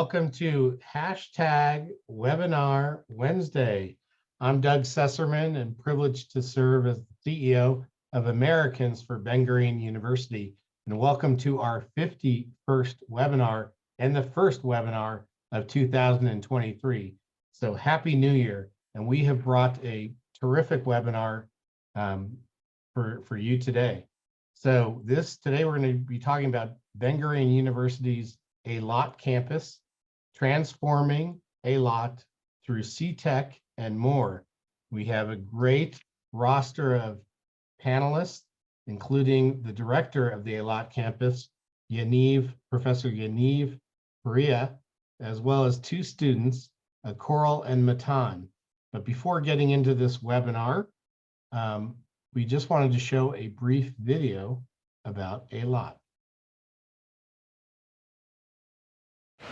welcome to hashtag Webinar Wednesday. I'm Doug Sesserman and privileged to serve as CEO of Americans for Ben-Gurion University. And welcome to our 51st webinar and the first webinar of 2023. So happy New Year. And we have brought a terrific webinar for you today. So today we're going to be talking about Ben-Gurion University's Eilat campus, transforming Eilat through C-Tech and more. We have a great roster of panelists, including the director of the Eilat campus, Professor Yaniv Perea, as well as two students, Coral and Matan. But before getting into this webinar, we just wanted to show a brief video about Eilat.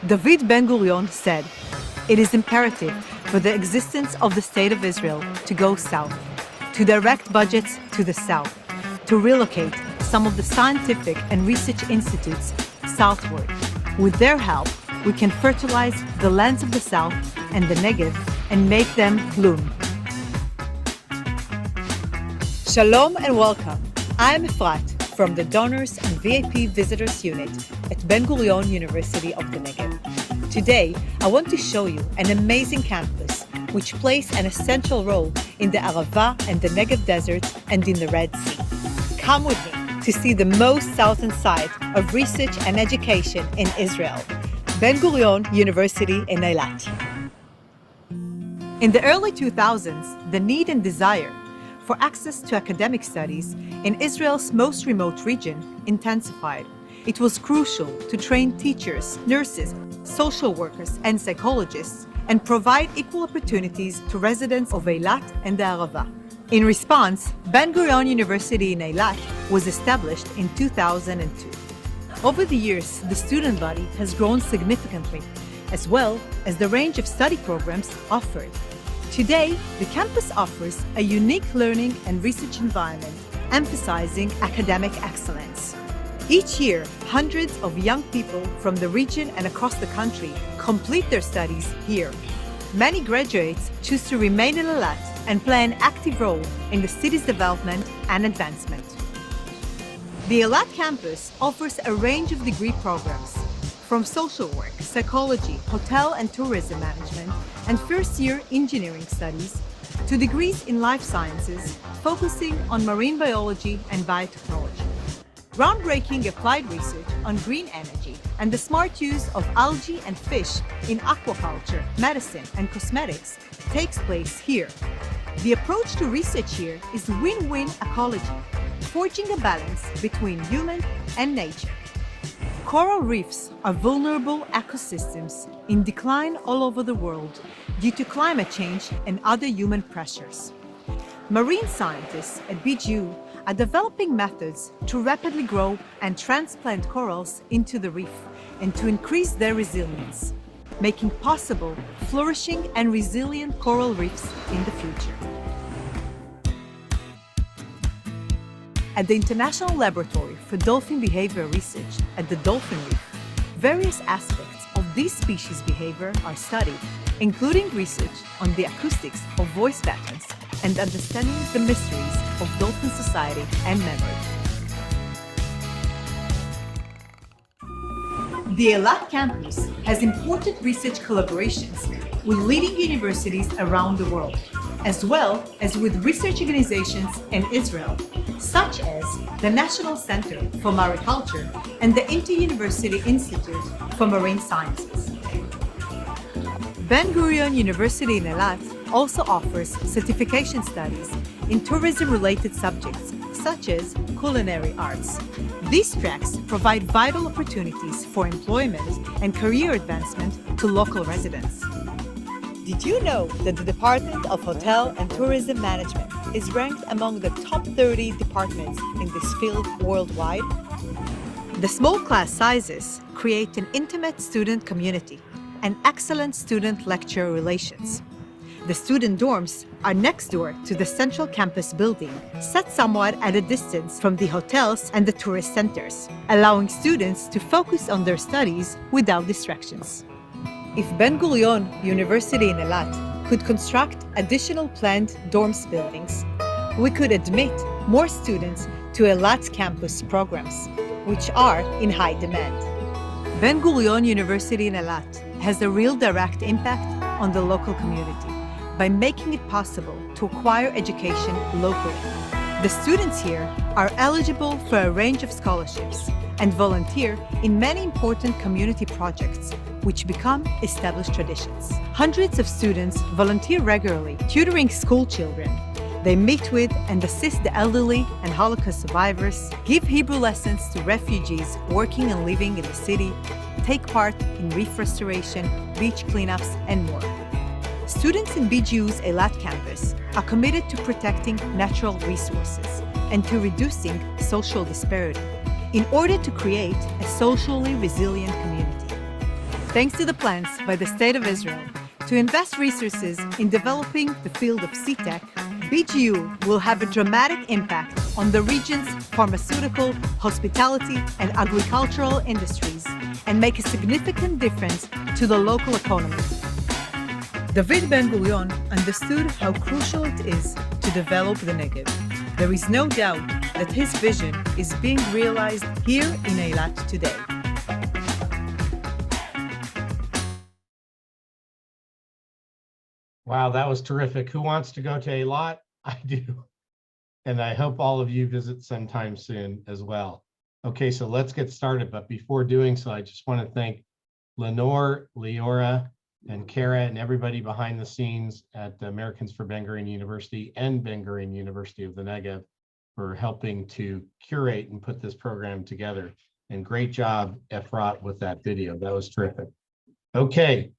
David Ben-Gurion said, "It is imperative for the existence of the State of Israel to go south, to direct budgets to the south, to relocate some of the scientific and research institutes southward. With their help, we can fertilize the lands of the south and the Negev and make them bloom." Shalom and welcome. I'm Efrat from the Donors and VIP Visitors Unit at Ben-Gurion University of the Negev. Today, I want to show you an amazing campus which plays an essential role in the Arava and the Negev deserts and in the Red Sea. Come with me to see the most southern side of research and education in Israel, Ben-Gurion University in Eilat. In the early 2000s, the need and desire for access to academic studies in Israel's most remote region intensified. It was crucial to train teachers, nurses, social workers, and psychologists, and provide equal opportunities to residents of Eilat and the Arava. In response, Ben-Gurion University in Eilat was established in 2002. Over the years, the student body has grown significantly, as well as the range of study programs offered. Today, the campus offers a unique learning and research environment, emphasizing academic excellence. Each year, hundreds of young people from the region and across the country complete their studies here. Many graduates choose to remain in Eilat and play an active role in the city's development and advancement. The Eilat campus offers a range of degree programs, from social work, psychology, hotel and tourism management, and first-year engineering studies, to degrees in life sciences, focusing on marine biology and biotechnology. Groundbreaking applied research on green energy and the smart use of algae and fish in aquaculture, medicine, and cosmetics takes place here. The approach to research here is win-win ecology, forging a balance between human and nature. Coral reefs are vulnerable ecosystems in decline all over the world due to climate change and other human pressures. Marine scientists at BGU are developing methods to rapidly grow and transplant corals into the reef and to increase their resilience, making possible flourishing and resilient coral reefs in the future. At the International Laboratory for Dolphin Behavior Research at the Dolphin Reef, various aspects of this species' behavior are studied, including research on the acoustics of voice patterns and understanding the mysteries of dolphin society and memory. The Eilat campus has important research collaborations with leading universities around the world, as well as with research organizations in Israel, such as the National Center for Mariculture and the Inter-University Institute for Marine Sciences. Ben-Gurion University in Eilat also offers certification studies in tourism-related subjects, such as culinary arts. These tracks provide vital opportunities for employment and career advancement to local residents. Did you know that the Department of Hotel and Tourism Management is ranked among the top 30 departments in this field worldwide? The small class sizes create an intimate student community and excellent student-lecturer relations. The student dorms are next door to the central campus building, set somewhat at a distance from the hotels and the tourist centers, allowing students to focus on their studies without distractions. If Ben-Gurion University in Eilat could construct additional planned dorms buildings, we could admit more students to Eilat campus programs, which are in high demand. Ben-Gurion University in Eilat has a real direct impact on the local community by making it possible to acquire education locally. The students here are eligible for a range of scholarships and volunteer in many important community projects, which become established traditions. Hundreds of students volunteer regularly, tutoring school children. They meet with and assist the elderly and Holocaust survivors, give Hebrew lessons to refugees working and living in the city, take part in reef restoration, beach cleanups, and more. Students in BGU's Eilat campus are committed to protecting natural resources and to reducing social disparity in order to create a socially resilient community. Thanks to the plans by the State of Israel to invest resources in developing the field of Sea-Tech, BGU will have a dramatic impact on the region's pharmaceutical, hospitality, and agricultural industries and make a significant difference to the local economy. David Ben-Gurion understood how crucial it is to develop the Negev. There is no doubt that his vision is being realized here in Eilat today. Wow, that was terrific. Who wants to go to Eilat? I do. And I hope all of you visit sometime soon as well. Okay, so let's get started. But before doing so, I just want to thank Lenore, Leora, and Kara and everybody behind the scenes at the Americans for Ben-Gurion University and Ben-Gurion University of the Negev for helping to curate and put this program together. And great job, Efrat, with that video. That was terrific. Okay,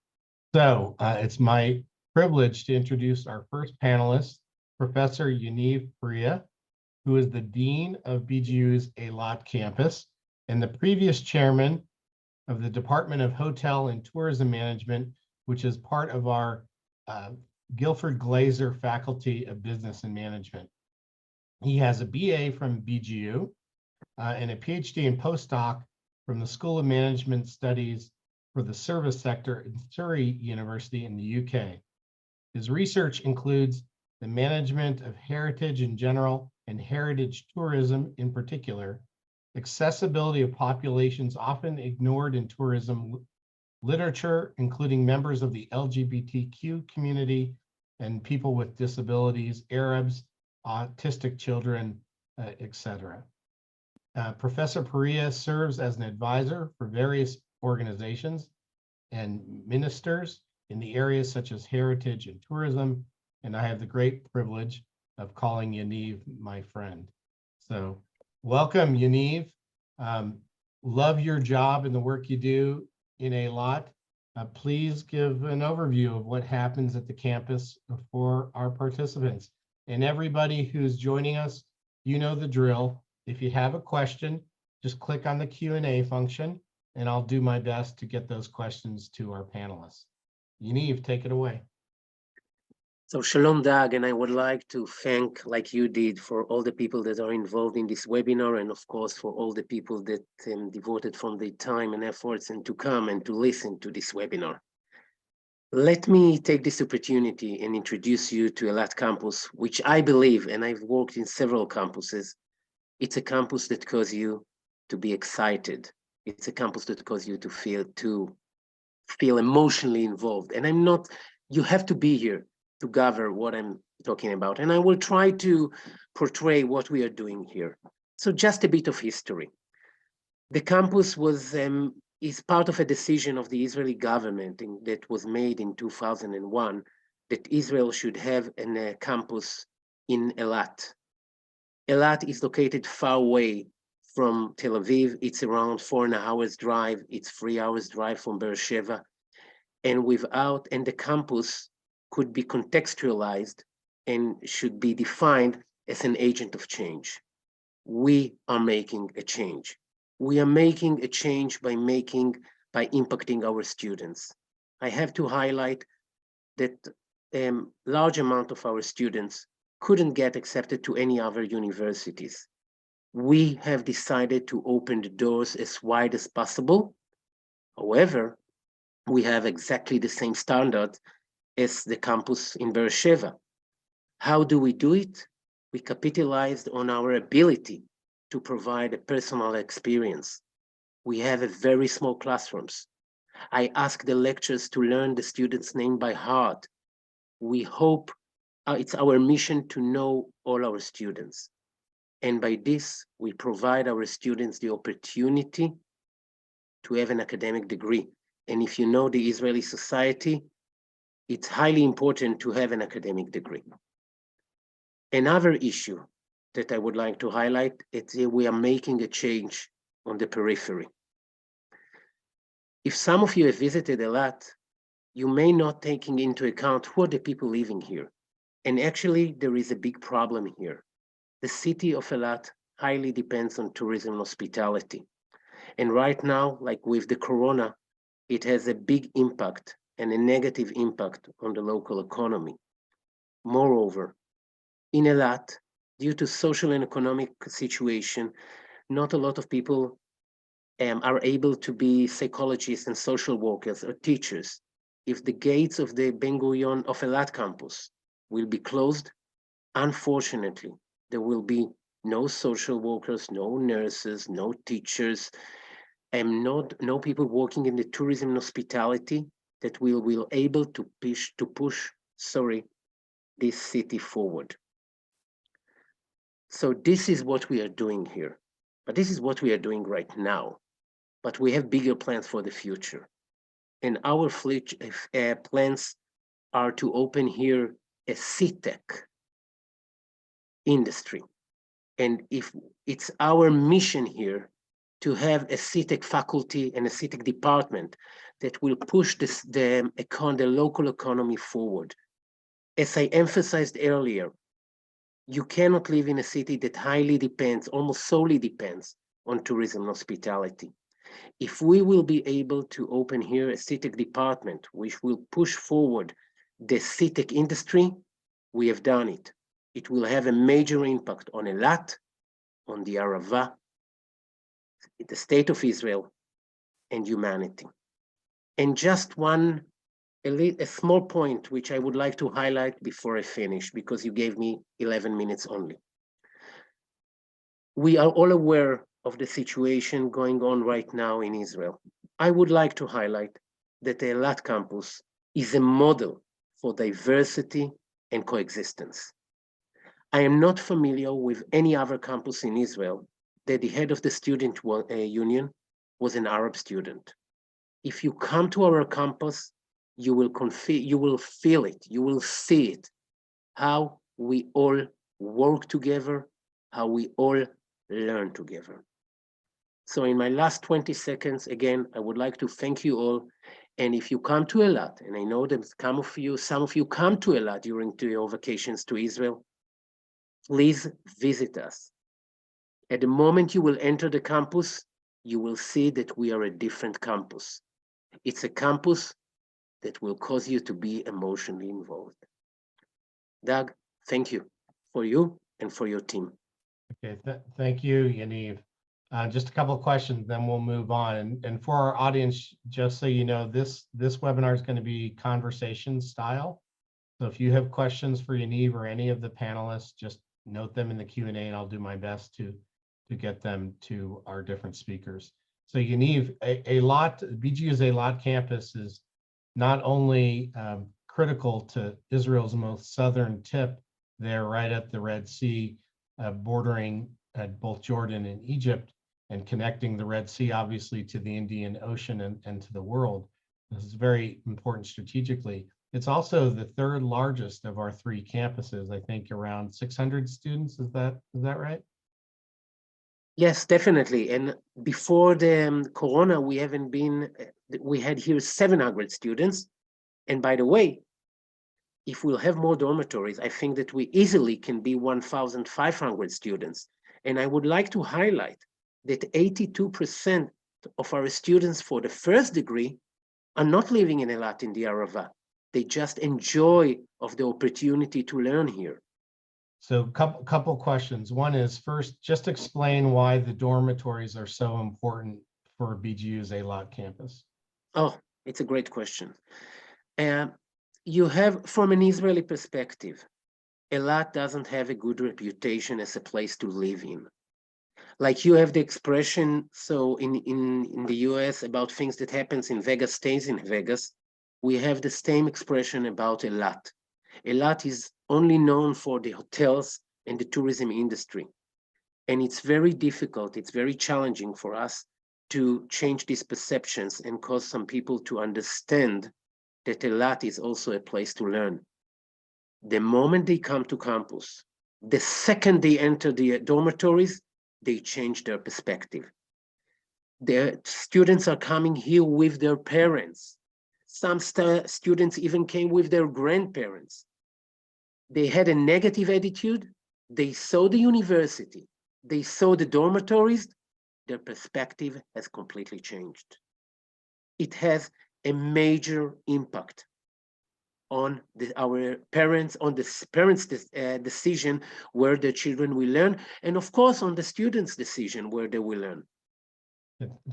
so it's my privilege to introduce our first panelist, Professor Yaniv Faria, who is the Dean of BGU's Eilat campus and the previous chairman of the Department of Hotel and Tourism Management, which is part of our Guilford Glazer Faculty of Business and Management. He has a BA from BGU and a PhD and postdoc from the School of Management Studies for the Service Sector in Surrey University in the UK. His research includes the management of heritage in general and heritage tourism in particular, accessibility of populations often ignored in tourism literature, including members of the LGBTQ community and people with disabilities, Arabs, autistic children, etc. Professor Faria serves as an advisor for various organizations and ministers in the areas such as heritage and tourism, and I have the great privilege of calling Yaniv my friend. So welcome, Yaniv. Love your job and the work you do in Eilat. Please give an overview of what happens at the campus for our participants. And everybody who's joining us, you know the drill. If you have a question, just click on the Q&A function, and I'll do my best to get those questions to our panelists. Yaniv, take it away. So Shalom, Doug, and I would like to thank, like you did, for all the people that are involved in this webinar, and of course for all the people that devoted from their time and efforts and to come and to listen to this webinar. Let me take this opportunity and introduce you to Eilat campus, which I believe, and I've worked in several campuses, it's a campus that causes you to be excited. It's a campus that causes you to feel emotionally involved. And you have to be here to gather what I'm talking about. And I will try to portray what we are doing here. So just a bit of history. The campus is part of a decision of the Israeli government that was made in 2001 that Israel should have a campus in Eilat. Eilat is located far away from Tel Aviv. It's around 4.5 hours drive. It's 3 hours drive from Beersheba. And the campus could be contextualized and should be defined as an agent of change. We are making a change. We are making a change by impacting our students. I have to highlight that large amount of our students couldn't get accepted to any other universities. We have decided to open the doors as wide as possible. However, we have exactly the same standard as the campus in Beersheba. How do we do it? We capitalized on our ability to provide a personal experience. We have a very small classrooms. I ask the lecturers to learn the student's name by heart. We hope it's our mission to know all our students. And by this, we provide our students the opportunity to have an academic degree. And if you know the Israeli society, it's highly important to have an academic degree. Another issue that I would like to highlight is that we are making a change on the periphery. If some of you have visited Eilat, you may not taking into account who are the people living here. And actually, there is a big problem here. The city of Eilat highly depends on tourism and hospitality. And right now, like with the corona, it has a big impact and a negative impact on the local economy. Moreover, in Eilat, due to social and economic situation, not a lot of people are able to be psychologists and social workers or teachers. If the gates of the Ben-Gurion of Eilat campus will be closed, unfortunately, there will be no social workers, no nurses, no teachers, and no people working in the tourism and hospitality that will able to push this city forward. So this is what we are doing here, but this is what we are doing right now. But we have bigger plans for the future. And our plans are to open here a CTEC industry. And if it's our mission here to have a CTEC faculty and a CTEC department that will push the local economy forward. As I emphasized earlier, you cannot live in a city that highly depends, almost solely depends on tourism and hospitality. If we will be able to open here a CTEC department, which will push forward the CTEC industry, we have done it. It will have a major impact on Eilat, on the Arava, the state of Israel, and humanity. And just a small point, which I would like to highlight before I finish, because you gave me 11 minutes only. We are all aware of the situation going on right now in Israel. I would like to highlight that the Eilat campus is a model for diversity and coexistence. I am not familiar with any other campus in Israel that the head of the student union was an Arab student. If you come to our campus, you will feel it, you will see it, how we all work together, how we all learn together. So in my last 20 seconds, again, I would like to thank you all. And if you come to Eilat, and I know that some of you come to Eilat during your vacations to Israel, please visit us. At the moment you will enter the campus, you will see that we are a different campus. It's a campus that will cause you to be emotionally involved. Doug, thank you for you and for your team. Okay, thank you, Yaniv. Just a couple of questions, then we'll move on. And for our audience, just so you know, this webinar is going to be conversation style. So if you have questions for Yaniv or any of the panelists, just note them in the Q&A, and I'll do my best to get them to our different speakers. So Yaniv, BGU's Eilat campus is not only critical to Israel's most southern tip, there right at the Red Sea, bordering at both Jordan and Egypt, and connecting the Red Sea obviously to the Indian Ocean and to the world. This is very important strategically. It's also the third largest of our three campuses, I think around 600 students. Is that right? Yes, definitely. And before the corona, we had here 700 students. And by the way, if we'll have more dormitories, I think that we easily can be 1,500 students. And I would like to highlight that 82% of our students for the first degree are not living in Eilat in the Arava. They just enjoy of the opportunity to learn here. So couple questions. One is, first, just explain why the dormitories are so important for BGU's Eilat campus. Oh, It's a great question. You have, from an Israeli perspective, Eilat doesn't have a good reputation as a place to live in. Like you have the expression, so in the US about things that happens in Vegas stays in Vegas, we have the same expression about Eilat. Eilat is only known for the hotels and the tourism industry. And it's very difficult, it's very challenging for us to change these perceptions and cause some people to understand that Eilat is also a place to learn. The moment they come to campus, the second they enter the dormitories, they change their perspective. The students are coming here with their parents. Some students even came with their grandparents. They had a negative attitude. They saw the university. They saw the dormitories. Their perspective has completely changed. It has a major impact on our parents, on the parents' decision where their children will learn, and of course on the students' decision where they will learn.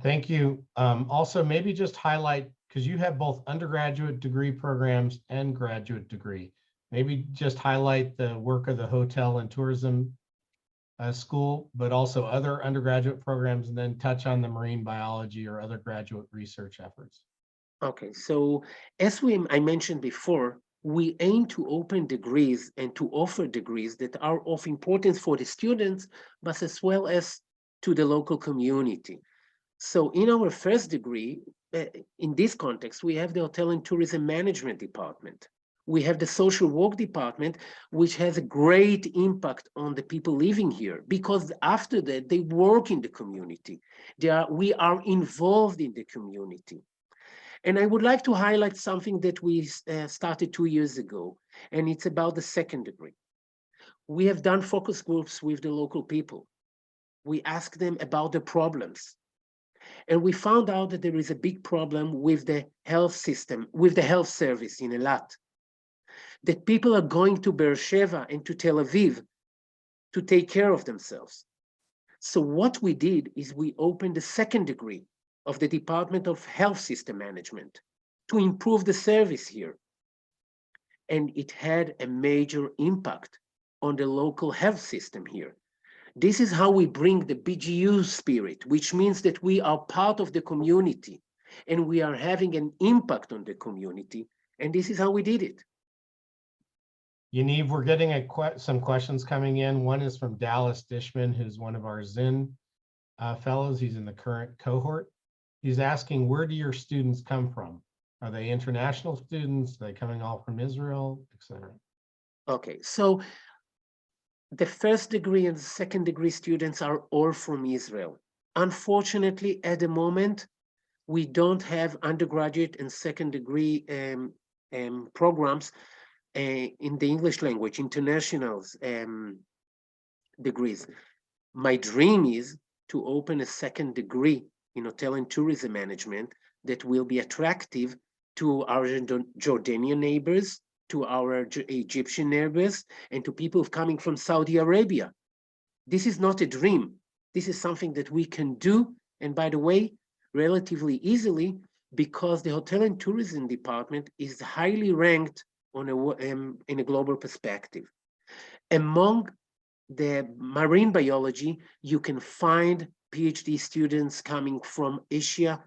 Thank you. Also, maybe just highlight, because you have both undergraduate degree programs and graduate degree. Maybe just highlight the work of the hotel and tourism school, but also other undergraduate programs, and then touch on the marine biology or other graduate research efforts. Okay, so as I mentioned before, we aim to open degrees and to offer degrees that are of importance for the students, but as well as to the local community. So in our first degree, in this context, we have the Hotel and Tourism Management Department. We have the Social Work Department, which has a great impact on the people living here, because after that, they work in the community. We are involved in the community. And I would like to highlight something that we started 2 years ago, and it's about the second degree. We have done focus groups with the local people. We asked them about the problems. And we found out that there is a big problem with the health system, with the health service in Eilat. That people are going to Beersheba and to Tel Aviv to take care of themselves. So what we did is we opened the second degree of the Department of Health System Management to improve the service here. And it had a major impact on the local health system here. This is how we bring the BGU spirit, which means that we are part of the community and we are having an impact on the community. And this is how we did it. Yaniv, we're getting some questions coming in. One is from Dallas Dishman, who's one of our Zinn fellows. He's in the current cohort. He's asking, where do your students come from? Are they international students? Are they coming all from Israel, etc.? Okay, so the first degree and the second degree students are all from Israel. Unfortunately, at the moment, we don't have undergraduate and second degree programs in the English language, international degrees. My dream is to open a second degree in hotel and tourism management that will be attractive to our Jordanian neighbors, to our Egyptian neighbors, and to people coming from Saudi Arabia. This is not a dream. This is something that we can do, and by the way, relatively easily, because the hotel and tourism department is highly ranked on in a global perspective. Among the marine biology, you can find PhD students coming from Asia,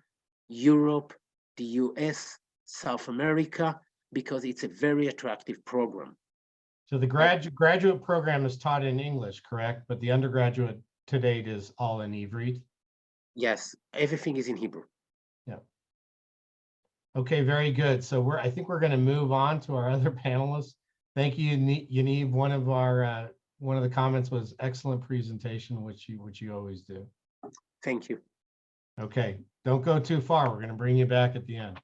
Europe, the US, South America, because it's a very attractive program. So the graduate program is taught in English, correct? But the undergraduate to date is all in Ivrit? Yes, everything is in Hebrew. Yeah. Okay, very good. So I think we're going to move on to our other panelists. Thank you, Yaniv. One of the comments was excellent presentation, which you always do. Thank you. Okay, don't go too far. We're going to bring you back at the end.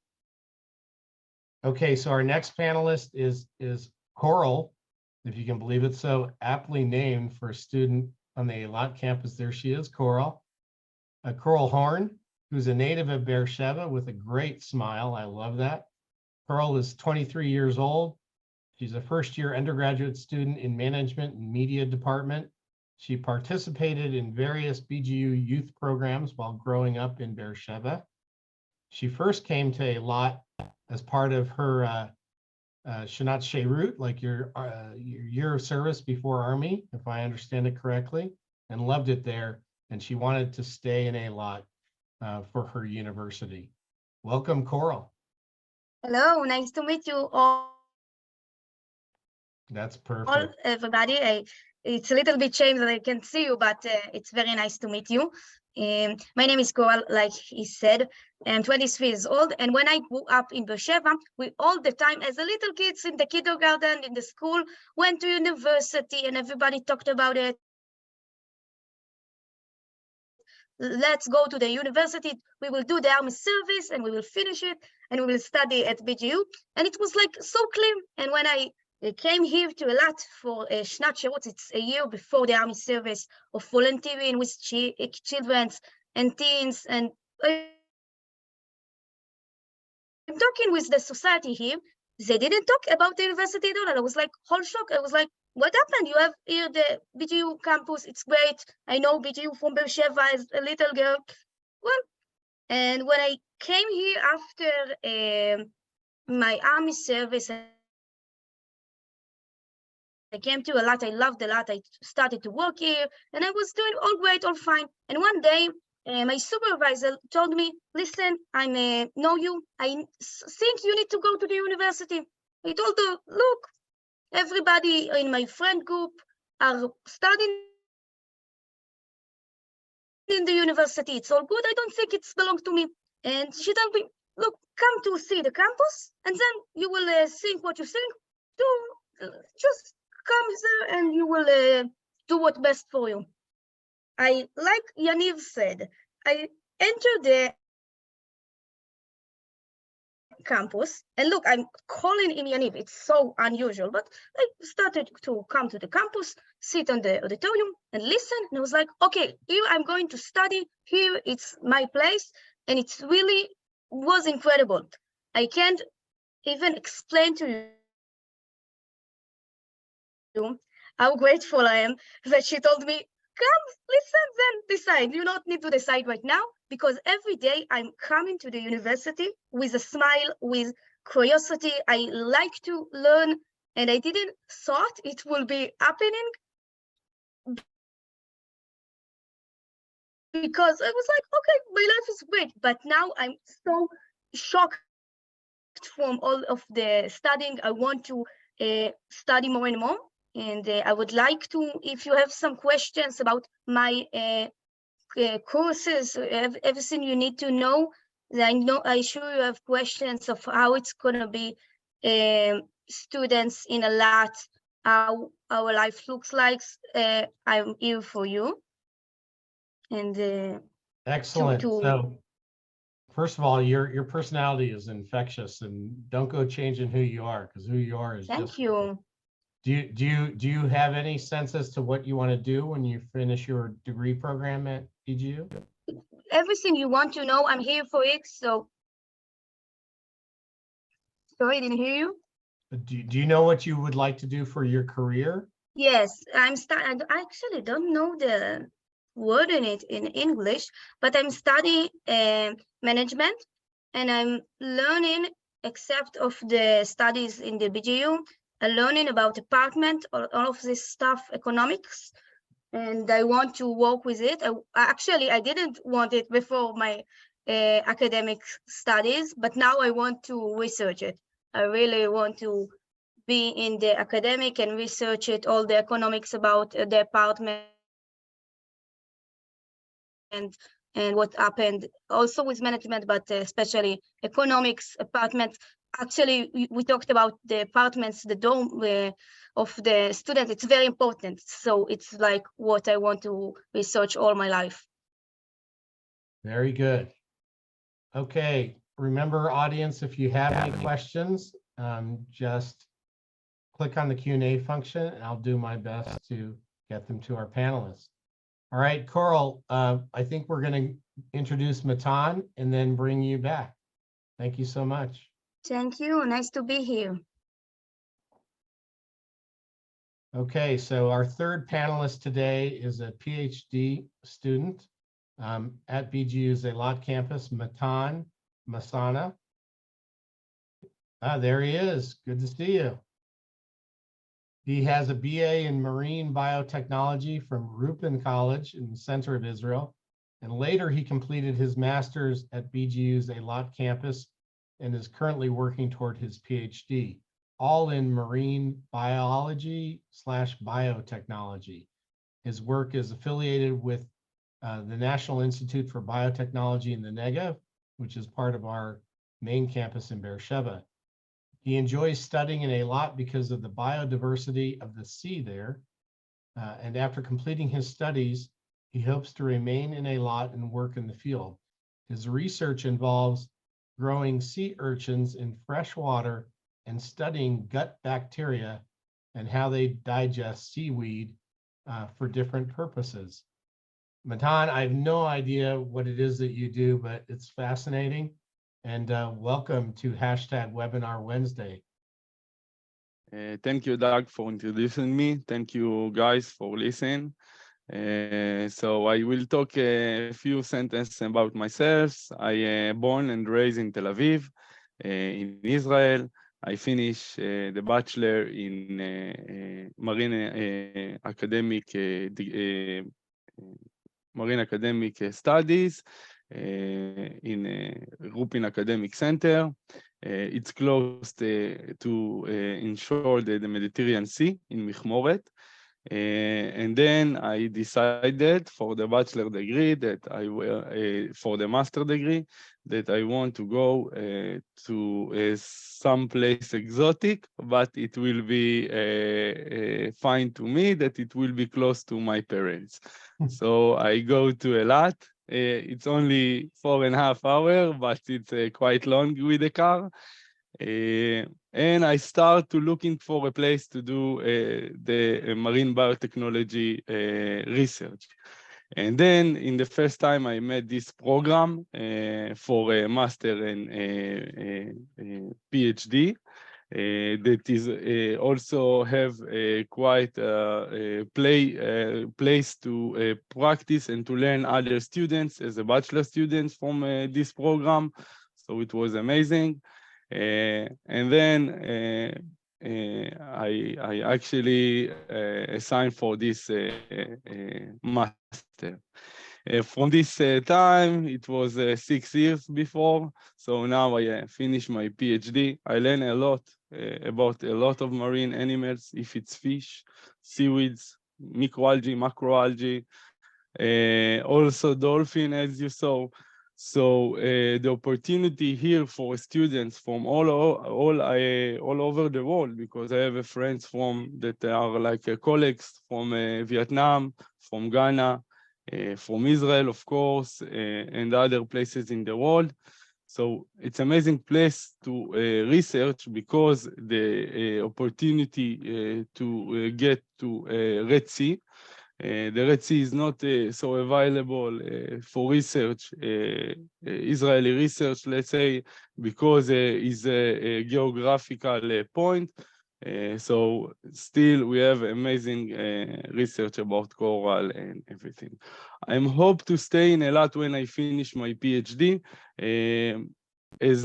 Okay, so our next panelist is Coral, if you can believe it, so aptly named for a student on the Eilat campus. There she is, Coral. Coral Horn, who's a native of Beersheba with a great smile. I love that. Coral is 23 years old. She's a first-year undergraduate student in management and media department. She participated in various BGU youth programs while growing up in Beersheba. She first came to Eilat as part of her Shanat Sheirut, like your year of service before Army, if I understand it correctly, and loved it there. And she wanted to stay in Eilat for her university. Welcome, Coral. Hello, nice to meet you all, That's perfect. everybody. It's a little bit shame that I can't see you, but it's very nice to meet you. My name is Coral, like he said. I'm 23 years old, and when I grew up in Beersheba, we all the time, as a little kids in the kindergarten, in the school, went to university, and everybody talked about it. Let's go to the university, we will do the army service, and we will finish it, and we will study at BGU. And it was like so clear. And when I came here to Eilat for Shnat Shirut, it's a year before the army service, of volunteering with children and teens, and I'm talking with the society here. They didn't talk about the university at all, and I was like whole shock. I was like, what happened? You have here the BGU campus, it's great. I know BGU from Beersheba as a little girl. Well, and when I came here after my army service, I came to Eilat. I loved Eilat. I started to work here, and I was doing all great, all fine. And one day, my supervisor told me, listen, I know you. I think you need to go to the university. I told her, look, everybody in my friend group are studying in the university. It's all good. I don't think it belongs to me. And she told me, look, come to see the campus, and then you will think what you think. Just come there and you will do what's best for you. Like Yaniv said, I entered the campus, and look, I'm calling him Yaniv. It's so unusual, but I started to come to the campus, sit on the auditorium and listen. And I was like, okay, here I'm going to study. Here it's my place, and it's really was incredible. I can't even explain to you how grateful I am that she told me, come, listen, then decide. You don't need to decide right now, because every day I'm coming to the university with a smile, with curiosity. I like to learn, and I didn't thought it will be happening, because I was like, okay, my life is great. But now I'm so shocked from all of the studying. I want to study more and more. And I would like to, if you have some questions about my courses, everything you need to know, I'm sure you have questions of how it's going to be students in Eilat, how our life looks like. I'm here for you. And Excellent. So first of all, your personality is infectious, and don't go changing who you are, because who you are is thank you. Do you have any sense as to what you want to do when you finish your degree program at BGU? Everything you want to know, I'm here for it. So, sorry, I didn't hear you. Do you know what you would like to do for your career? Yes, I actually don't know the word in it in English, but I'm studying management, and I'm learning, except of the studies in the BGU, I'm learning about department, all of this stuff, economics, and I want to work with it. I didn't want it before my academic studies, but now I want to research it. I really want to be in the academic and research it, all the economics about the department and what happened also with management, but especially economics, apartments. Actually, we talked about the apartments, the dorm of the students. It's very important. So it's like what I want to research all my life. Very good. Okay, remember, audience, if you have any questions, just click on the Q&A function, and I'll do my best to get them to our panelists. All right, Coral, I think we're going to introduce Matan and then bring you back. Thank you so much. Thank you. Nice to be here. Okay, so our third panelist today is a PhD student at BGU's Eilat campus, Matan. Masana. Ah, there he is. Good to see you. He has a BA in marine biotechnology from Rupin College in the center of Israel. And later he completed his master's at BGU's Eilat campus and is currently working toward his PhD, all in marine biology/biotechnology. His work is affiliated with the National Institute for Biotechnology in the Negev, which is part of our main campus in Beersheba. He enjoys studying in Eilat because of the biodiversity of the sea there. And after completing his studies, he hopes to remain in Eilat and work in the field. His research involves growing sea urchins in fresh water and studying gut bacteria and how they digest seaweed for different purposes. Matan, I have no idea what it is that you do, but it's fascinating. And welcome to #Webinar Wednesday. Thank you, Doug, for introducing me. Thank you, guys, for listening. So I will talk a few sentences about myself. I born and raised in Tel Aviv, in Israel. I finished the bachelor in marine academic studies in Rupin Academic Center. It's close to inshore the Mediterranean Sea in Michmoret. And then I decided for the bachelor degree that I will, for the master degree, that I want to go to some place exotic, but it will be fine to me that it will be close to my parents. So I go to Eilat. It's only 4.5 hours, but it's quite long with the car. And I start to looking for a place to do the marine biotechnology research. And then in the first time I met this program for a master and PhD. That is also have quite a place to practice and to learn other students as a bachelor students from this program. So it was amazing. And then I actually assigned for this master. From this time, it was 6 years before. So now I finished my PhD. I learned a lot about a lot of marine animals, if it's fish, seaweeds, microalgae, macroalgae, also dolphin, as you saw. So the opportunity here for students from all over the world, because I have friends from that are like colleagues from Vietnam, from Ghana, from Israel, of course, and other places in the world. So it's an amazing place to research because the opportunity to get to Red Sea. The Red Sea is not so available for research, Israeli research, let's say, because it's a geographical point. So still we have amazing research about coral and everything. I hope to stay in Eilat when I finish my PhD. As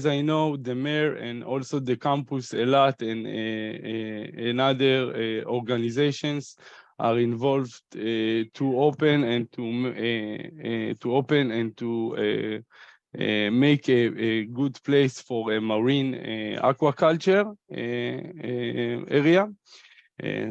I know, the mayor and also the campus Eilat and other organizations are involved to open and to make a good place for a marine aquaculture area.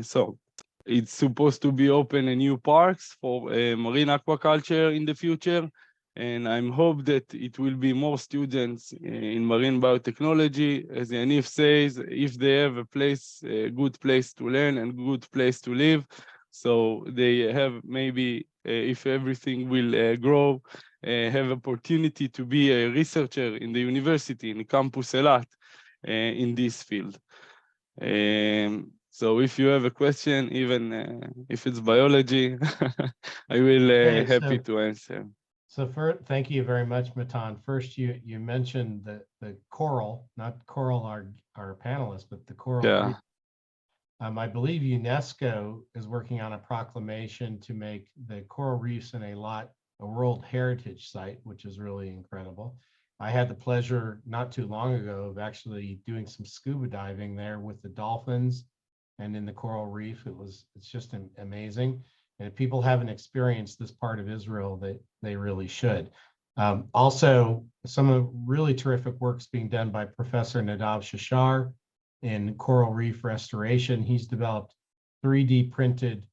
So it's supposed to be open a new parks for marine aquaculture in the future. And I hope that it will be more students in marine biotechnology. As Yaniv says, if they have a place, a good place to learn and good place to live, so they have maybe, if everything will grow, have opportunity to be a researcher in the university, in Campus Eilat, in this field. So if you have a question, even if it's biology, I will happy to answer. So thank you very much, Matan. First, you mentioned the coral, not coral, our panelists, but the coral. Yeah. I believe UNESCO is working on a proclamation to make the coral reefs in Eilat a World Heritage Site, which is really incredible. I had the pleasure not too long ago of actually doing some scuba diving there with the dolphins and in the coral reef. It's just amazing. And if people haven't experienced this part of Israel, they really should. Also, some of really terrific works being done by Professor Nadav Shashar in coral reef restoration. He's developed 3D printed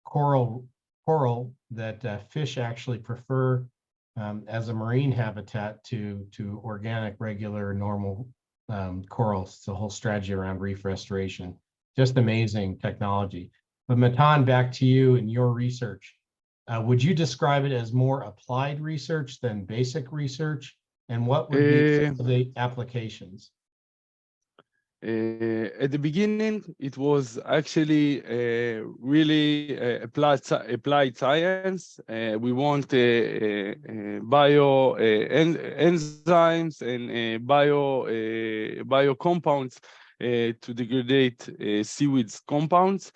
coral that fish actually prefer as a marine habitat to organic, regular, normal corals. It's a whole strategy around reef restoration. Just amazing technology. But Matan, back to you and your research. Would you describe it as more applied research than basic research? And what would be some of the applications? At the beginning, it was actually really applied science. We want bio enzymes and bio compounds to degrade seaweeds compounds.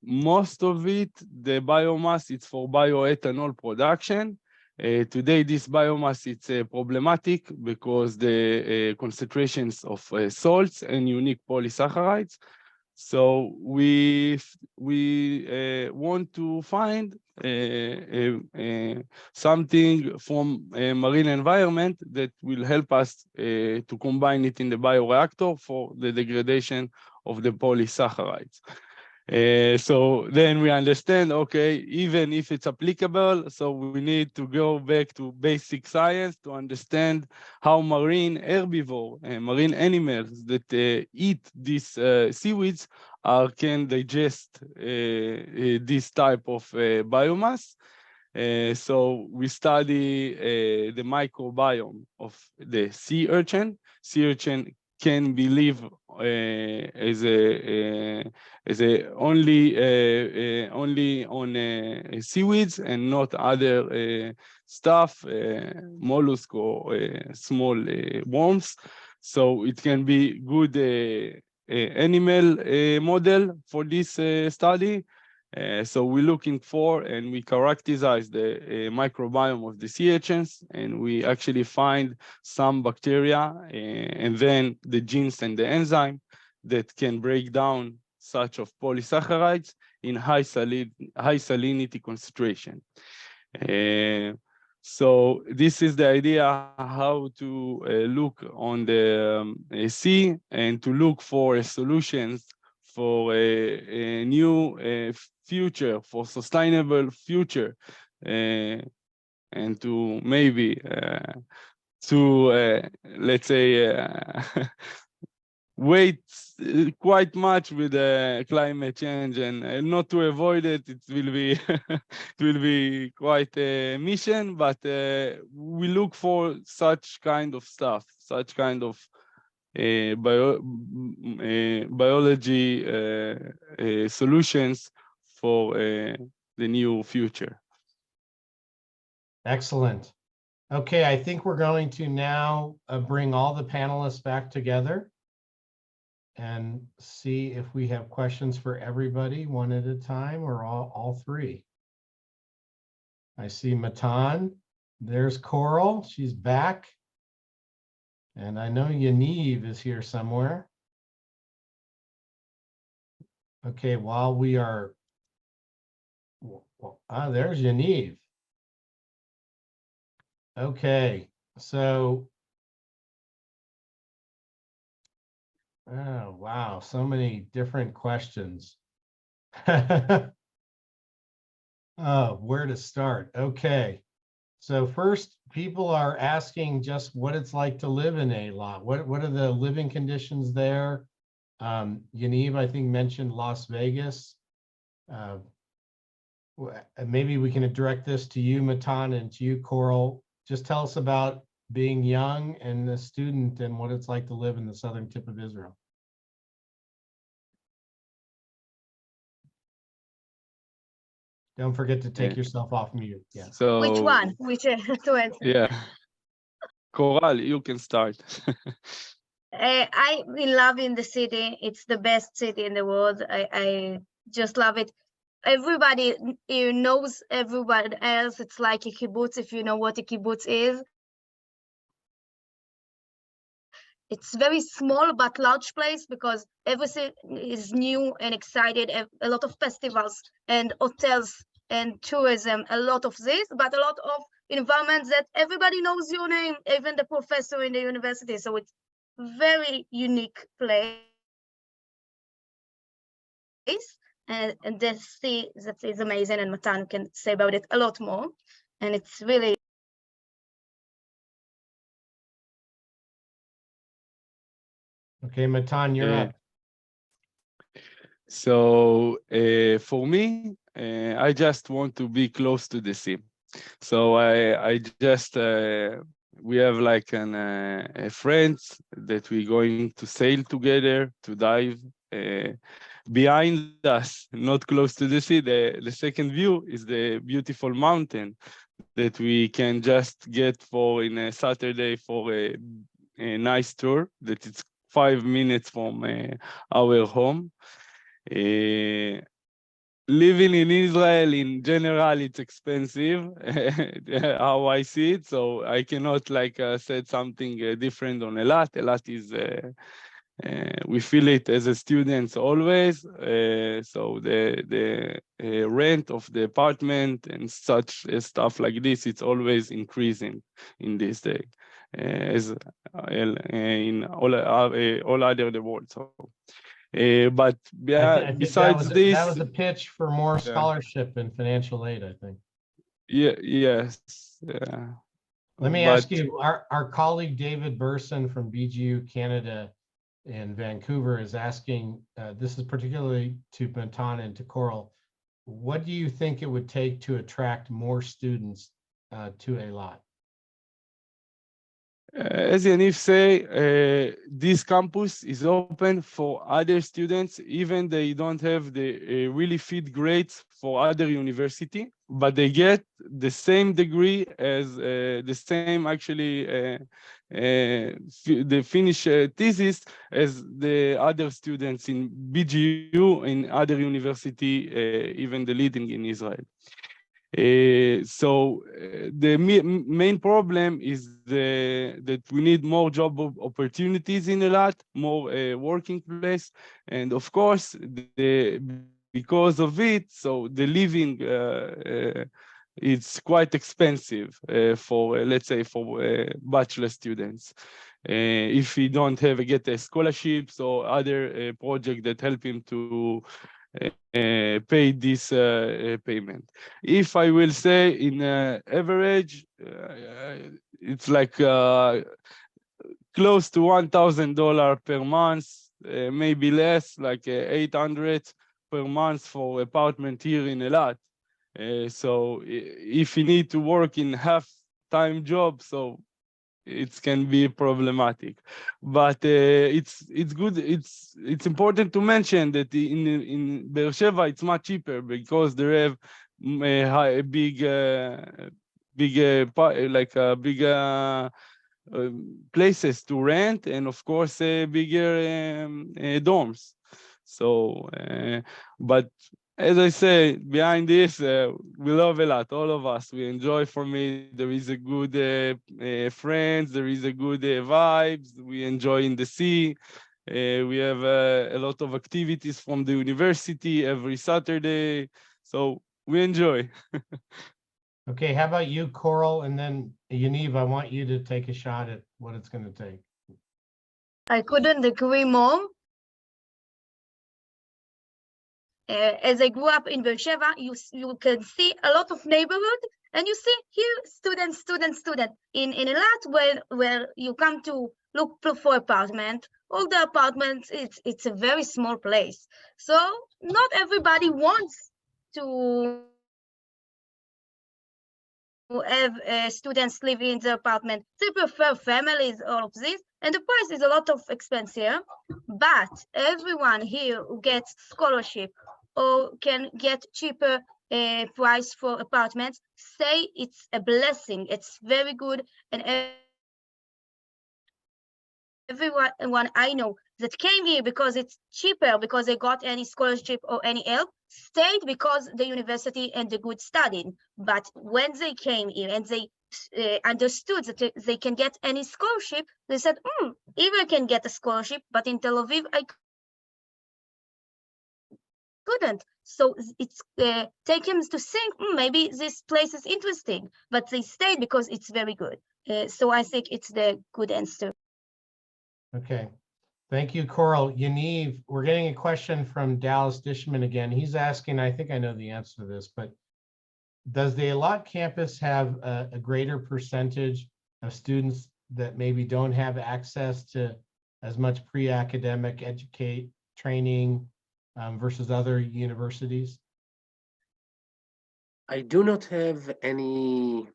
Most of it, the biomass, it's for bioethanol production. Today, this biomass is problematic because the concentrations of salts and unique polysaccharides. So we want to find something from a marine environment that will help us to combine it in the bioreactor for the degradation of the polysaccharides. So then we understand, okay, even if it's applicable, so we need to go back to basic science to understand how marine herbivore and marine animals that eat these seaweeds can digest this type of biomass. So we study the microbiome of the sea urchin. Sea urchin can be live as only on seaweeds and not other stuff, mollusk or small worms. So it can be good animal model for this study. So we're looking for and we characterize the microbiome of the sea urchins, and we actually find some bacteria and then the genes and the enzyme that can break down such of polysaccharides in high salinity concentration. So this is the idea how to look on the sea and to look for solutions for a new future, for sustainable future, and to maybe let's say wait quite much with climate change and not to avoid it. It will be it will be quite a mission, but we look for such kind of stuff, such kind of biology solutions for the new future. Excellent. Okay, I think we're going to now bring all the panelists back together and see if we have questions for everybody one at a time or all three. I see Matan. There's Coral. She's back. And I know Yaniv is here somewhere. Okay, while we are, there's Yaniv. Okay, so, oh, wow, so many different questions. Oh, where to start? Okay. So first, people are asking just what it's like to live in Eilat. What are the living conditions there? Yaniv, I think, mentioned Las Vegas. Maybe we can direct this to you, Matan, and to you, Coral. Just tell us about being young and a student and what it's like to live in the southern tip of Israel. Don't forget to take yourself off mute. Yeah. So Which one? Which to answer? Yeah. Coral, you can start. I love in the city. It's the best city in the world. I just love it. Everybody knows everybody else. It's like a kibbutz, if you know what a kibbutz is. it's very small but large place because everything is new and excited. A lot of festivals and hotels and tourism, a lot of this, but a lot of environments that everybody knows your name, even the professor in the university. So it's very unique place. And the sea that is amazing, and Matan can say about it a lot more. And it's really Okay, Matan, you're up. So for me, I just want to be close to the sea. So I just we have like a friends that we're going to sail together to dive. Behind us, not close to the sea, the second view is the beautiful mountain that we can just get for in a Saturday for a nice tour that it's 5 minutes from our home. Living in Israel in general, it's expensive, how I see it. So I cannot like said something different on Eilat. Eilat is, we feel it as a students always. So the rent of the apartment and such stuff like this, it's always increasing in this day, as in all other the world. So. But I think besides this, that was a pitch for more scholarship and financial aid, I think. yeah, yes, yeah. Let me But ask you, our colleague David Burson from BGU Canada in Vancouver is asking, this is particularly to Matan and to Coral, what do you think it would take to attract more students to Eilat? as Yaniv say, this campus is open for other students, even they don't have the really fit grades for other university, but they get the same degree as the same actually the Finnish thesis as the other students in BGU in other university, even the leading in Israel. So the main problem is that we need more job opportunities in Eilat, more working place, and of course, because of it, so the living it's quite expensive for let's say for bachelor students. If he don't have get a scholarships or other project that help him to pay this payment. If I will say in average, it's like close to $1,000 per month, maybe less, like 800 per month for apartment here in Eilat. So if you need to work in half-time job, so it can be problematic, but it's good. It's important to mention that in Be'er Sheva it's much cheaper because they have a big places to rent and of course bigger dorms. So, but as I say, behind this, we love Eilat, all of us. We enjoy from it. There is a good friends. There is a good vibes. We enjoy in the sea. We have a lot of activities from the university every Saturday. So we enjoy. Okay, how about you, Coral? And then Yaniv, I want you to take a shot at what it's going to take. I couldn't agree more. As I grew up in Be'er Sheva, you can see a lot of neighborhood, and you see here student. In Eilat, where you come to look for apartment, all the apartments, it's a very small place. So not everybody wants to have students live in the apartment. They prefer families, all of this, and the price is a lot of expensive. But everyone here who gets scholarship or can get cheaper price for apartments say it's a blessing. It's very good, and everyone I know that came here because it's cheaper, because they got any scholarship or any help, stayed because the university and the good studying. But when they came here and they understood that they can get any scholarship, they said, if I can get a scholarship, but in Tel Aviv I couldn't. So it's take him to think, maybe this place is interesting, but they stayed because it's very good. So I think it's the good answer. Okay. Thank you, Coral. Yaniv, we're getting a question from Dallas Dishman again. He's asking, I think I know the answer to this, but does the Eilat campus have a greater percentage of students that maybe don't have access to as much pre-academic training versus other universities? I do not have any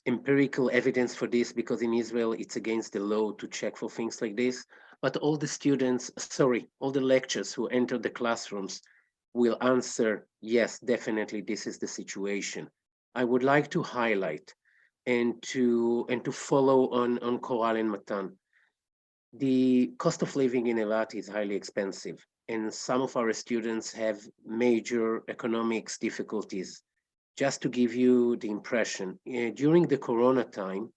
empirical evidence for this because in Israel it's against the law to check for things like this. But all the students, all the lecturers who enter the classrooms will answer, yes, definitely this is the situation. I would like to highlight and to follow on Coral and Matan. The cost of living in Eilat is highly expensive, and some of our students have major economics difficulties. Just to give you the impression, during the Corona time,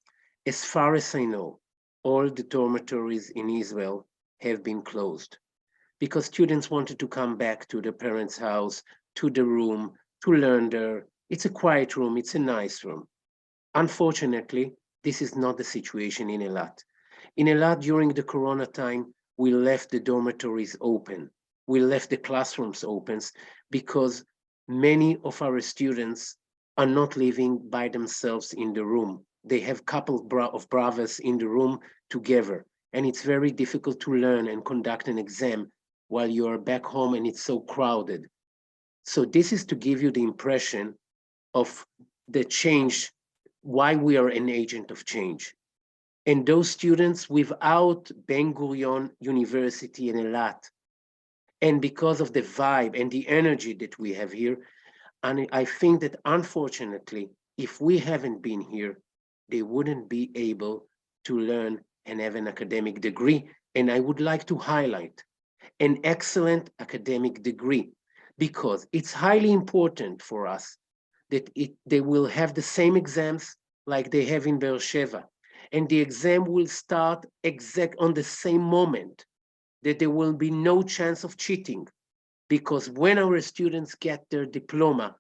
as far as I know, all the dormitories in Israel have been closed because students wanted to come back to their parents' house, to the room, to learn there. It's a quiet room, it's a nice room. Unfortunately, this is not the situation in Eilat. In Eilat, during the Corona time, we left the dormitories open. We left the classrooms open because many of our students are not living by themselves in the room. They have a couple of brothers in the room together, and it's very difficult to learn and conduct an exam while you are back home and it's so crowded. So this is to give you the impression of the change, why we are an agent of change. And those students without Ben-Gurion University in Eilat, and because of the vibe and the energy that we have here, and I think that unfortunately, if we haven't been here, they wouldn't be able to learn and have an academic degree. And I would like to highlight an excellent academic degree, because it's highly important for us that they will have the same exams like they have in Beersheba. And the exam will start on the same moment, that there will be no chance of cheating. Because when our students get their diploma,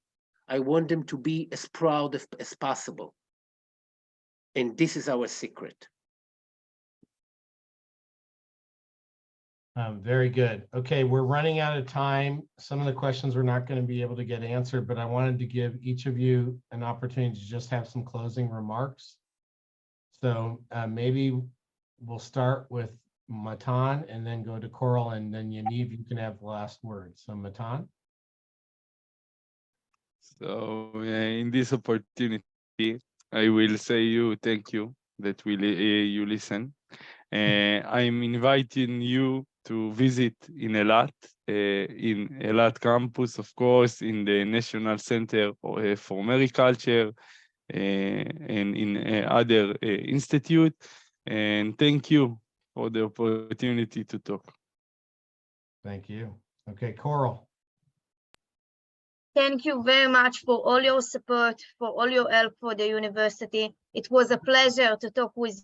I want them to be as proud as possible. And this is our secret. Very good. Okay, we're running out of time. Some of the questions we're not going to be able to get answered, but I wanted to give each of you an opportunity to just have some closing remarks. So maybe we'll start with Matan and then go to Coral, and then Yaniv, you can have the last word. So Matan. So in this opportunity, I will say you thank you that you listen. I'm inviting you to visit in Eilat campus, of course, in the National Center for Mariculture and in other institute. And thank you for the opportunity to talk. Thank you. Okay, Coral. Thank you very much for all your support, for all your help for the university. It was a pleasure to talk with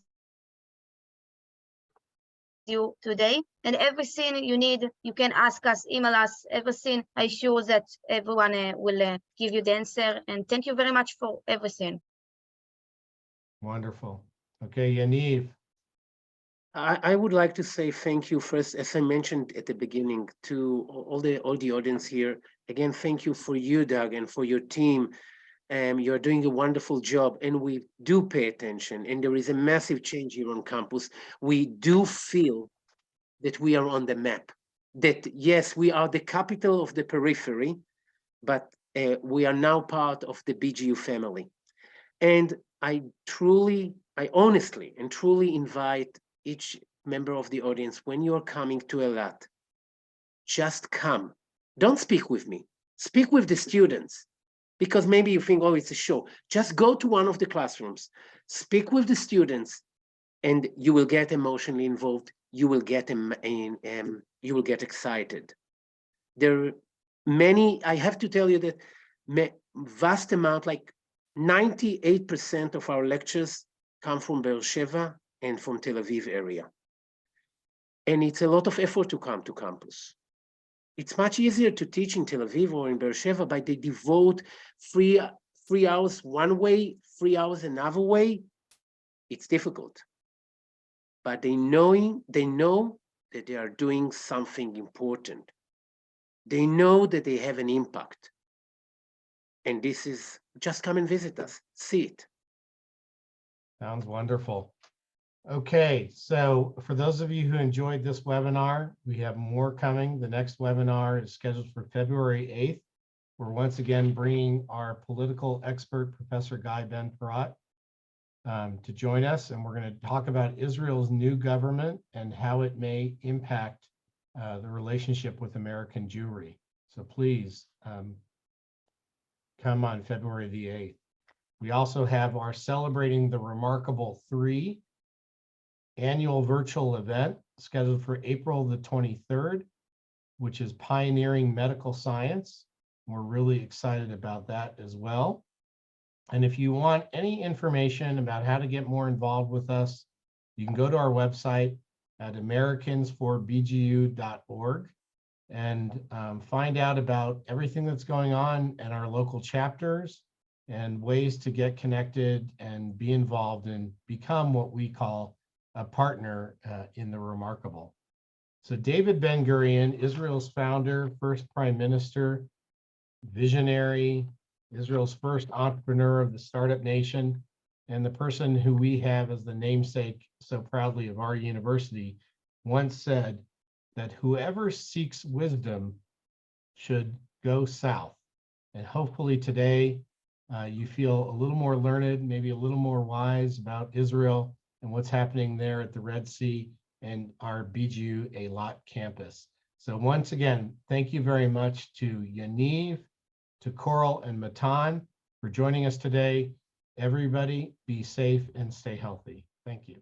you today. And everything you need, you can ask us, email us, everything. I'm sure that everyone will give you the answer. And thank you very much for everything. Wonderful. Okay, Yaniv. I would like to say thank you first, as I mentioned at the beginning, to all the audience here. Again, thank you for you, Doug, and for your team. You're doing a wonderful job, and we do pay attention. And there is a massive change here on campus. We do feel that we are on the map. That yes, we are the capital of the periphery, but we are now part of the BGU family. And I honestly and truly invite each member of the audience, when you're coming to Eilat, just come. Don't speak with me. Speak with the students, because maybe you think, oh, it's a show. Just go to one of the classrooms, speak with the students, and you will get emotionally involved. You will get excited. There are many. I have to tell you that vast amount, like 98% of our lectures come from Beersheba and from Tel Aviv area. And it's a lot of effort to come to campus. It's much easier to teach in Tel Aviv or in Beersheba, but they devote 3 hours one way, 3 hours another way. It's difficult. But they know that they are doing something important. They know that they have an impact. And this is, just come and visit us, see it. Sounds wonderful. Okay, so for those of you who enjoyed this webinar, we have more coming. The next webinar is scheduled for February 8th. We're once again bringing our political expert, Professor Guy Ben-Gurion, to join us, and we're going to talk about Israel's new government and how it may impact the relationship with American Jewry. So please come on February the 8th. We also have our Celebrating the Remarkable 3 annual virtual event scheduled for April the 23rd, which is Pioneering Medical Science. We're really excited about that as well. And if you want any information about how to get more involved with us, you can go to our website at americansforbgu.org and find out about everything that's going on in our local chapters and ways to get connected and be involved and become what we call a partner in the remarkable. So David Ben-Gurion, Israel's founder, first prime minister, visionary, Israel's first entrepreneur of the startup nation, and the person who we have as the namesake so proudly of our university, once said that whoever seeks wisdom should go south. And hopefully today you feel a little more learned, maybe a little more wise about Israel and what's happening there at the Red Sea and our BGU Eilat campus. So once again, thank you very much to Yaniv, to Coral and Matan for joining us today. Everybody be safe and stay healthy. Thank you.